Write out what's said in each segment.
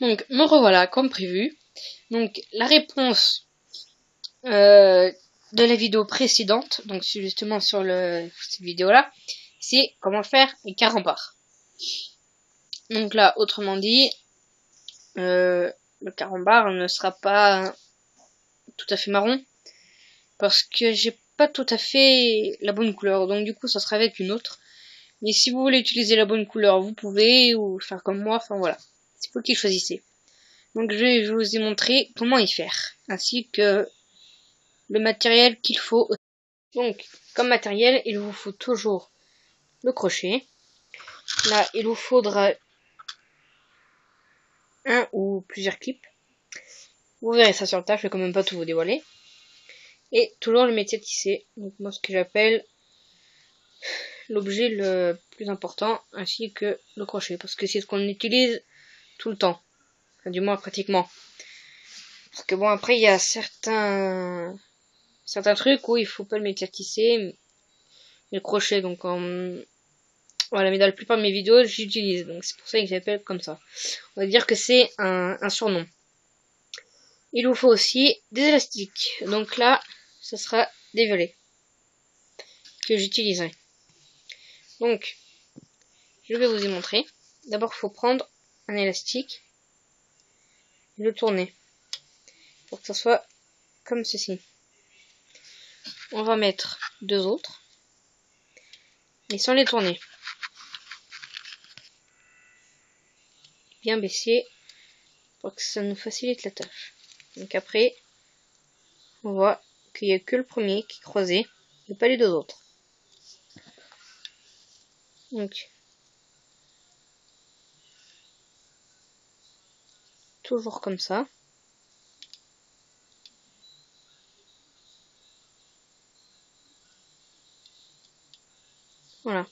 Donc me revoilà comme prévu. Donc la réponse de la vidéo précédente, donc justement sur cette vidéo là, c'est comment faire les carambars. Donc là, autrement dit, le carambar ne sera pas tout à fait marron parce que j'ai pas tout à fait la bonne couleur, donc du coup ça sera avec une autre. Mais si vous voulez utiliser la bonne couleur, vous pouvez, ou faire comme moi, enfin voilà, c'est vous qui choisissez. Donc je vais vous y montrer comment y faire, ainsi que le matériel qu'il faut. Donc comme matériel, il vous faut toujours le crochet. Là, il vous faudra un ou plusieurs clips. Vous verrez ça sur le tas, je vais quand même pas tout vous dévoiler. Et toujours le métier de tisser, donc moi ce que j'appelle l'objet le plus important, ainsi que le crochet, parce que c'est ce qu'on utilise tout le temps, enfin, du moins pratiquement. Parce que bon, après il y a certains trucs où il faut pas le métier de tisser, mais le crochet, donc voilà, mais dans la plupart de mes vidéos j'utilise, donc c'est pour ça que j'appelle comme ça. On va dire que c'est un surnom. Il vous faut aussi des élastiques, donc là ce sera des violets que j'utiliserai. Donc je vais vous y montrer. D'abord il faut prendre un élastique et le tourner pour que ça soit comme ceci. On va mettre deux autres, mais sans les tourner. Bien baisser pour que ça nous facilite la tâche. Donc après, on voit qu'il n'y a que le premier qui est croisé et pas les deux autres. Donc, toujours comme ça. Voilà.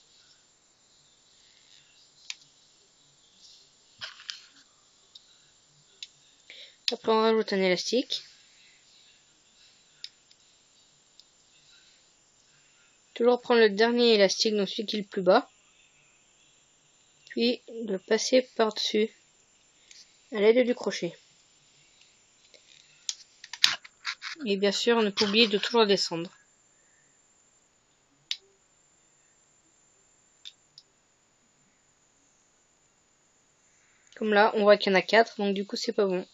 Après, on rajoute un élastique. Toujours prendre le dernier élastique, donc celui qui est le plus bas. Puis le passer par-dessus à l'aide du crochet. Et bien sûr, ne pas oublier de toujours descendre. Comme là, on voit qu'il y en a 4, donc du coup, c'est pas bon.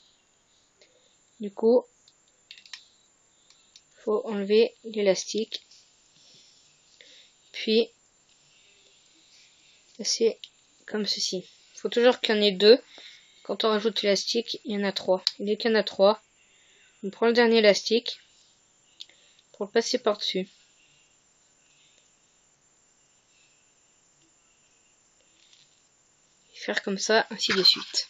Du coup, faut enlever l'élastique. Puis, passer comme ceci. Il faut toujours qu'il y en ait deux. Quand on rajoute l'élastique, il y en a 3. Et dès qu'il y en a 3, on prend le dernier élastique pour le passer par-dessus. Et faire comme ça, ainsi de suite.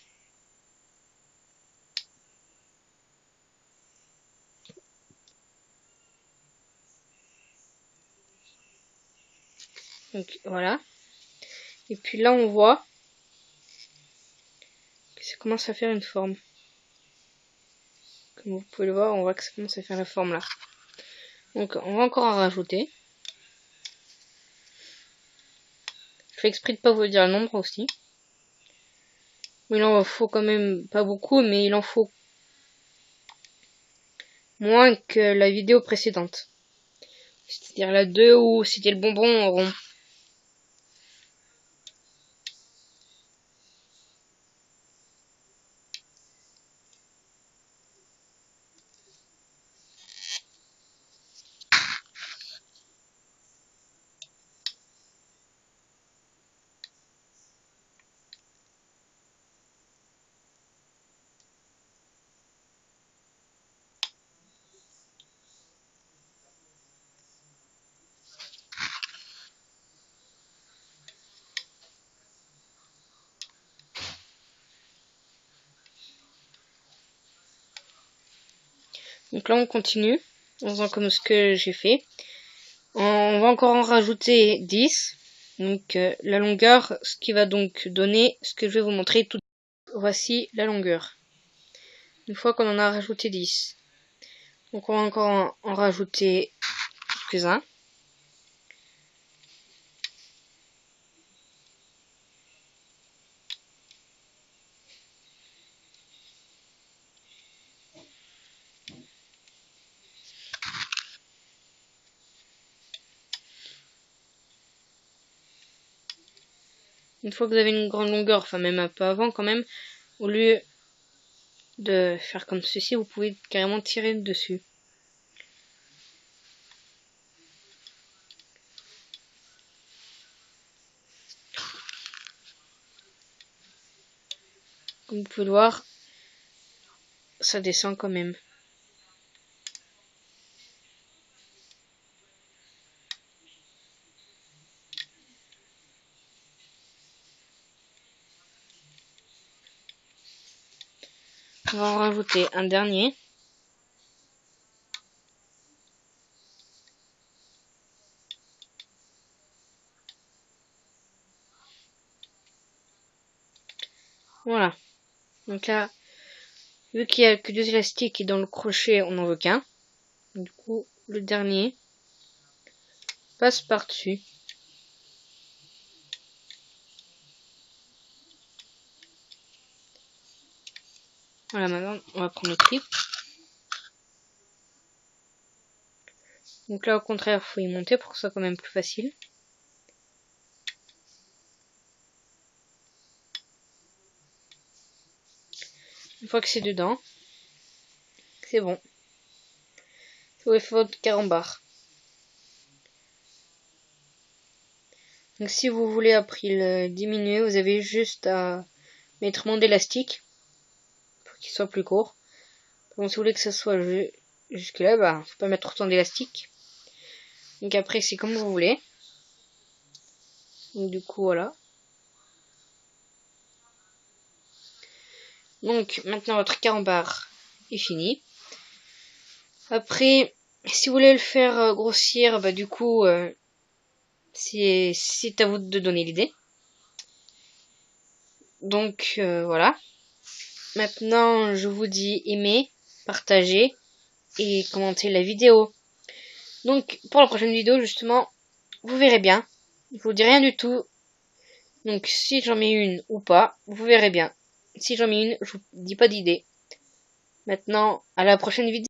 Donc voilà. Et puis là, on voit que ça commence à faire une forme. Comme vous pouvez le voir, on voit que ça commence à faire la forme là. Donc on va encore en rajouter. Je fais exprès de pas vous dire le nombre aussi. Mais il en faut quand même pas beaucoup, mais il en faut moins que la vidéo précédente. C'est-à-dire la 2 où c'était le bonbon en rond. Donc là on continue en faisant comme ce que j'ai fait. On va encore en rajouter 10. Donc la longueur, ce qui va donc donner ce que je vais vous montrer tout de suite. Voici la longueur. Une fois qu'on en a rajouté 10. Donc on va encore en rajouter quelques-uns. une fois que vous avez une grande longueur, enfin même un peu avant quand même, au lieu de faire comme ceci, vous pouvez carrément tirer dessus. Comme vous pouvez le voir, ça descend quand même. On va en rajouter un dernier. Voilà. Donc là, vu qu'il y a que 2 élastiques et dans le crochet on n'en veut qu'un, du coup le dernier passe par-dessus. Voilà, maintenant on va prendre le clip. Donc là au contraire, il faut y monter pour que ce soit quand même plus facile. Une fois que c'est dedans, c'est bon. Vous faites votre carambar. Donc si vous voulez après le diminuer, vous avez juste à mettre moins d'élastique pour qu'il soit plus court. Donc si vous voulez que ça soit jusque là, bah faut pas mettre autant d'élastique. Donc après c'est comme vous voulez. Donc du coup voilà. Donc maintenant votre carambar est fini. Après, si vous voulez le faire grossir, bah du coup c'est à vous de donner l'idée. Donc voilà. Maintenant je vous dis aimez, partagez et commentez la vidéo. Donc pour la prochaine vidéo justement, vous verrez bien. Je vous dis rien du tout. Donc si j'en mets une ou pas, vous verrez bien. Si j'en mets une, je vous dis pas d'idée. Maintenant, à la prochaine vidéo.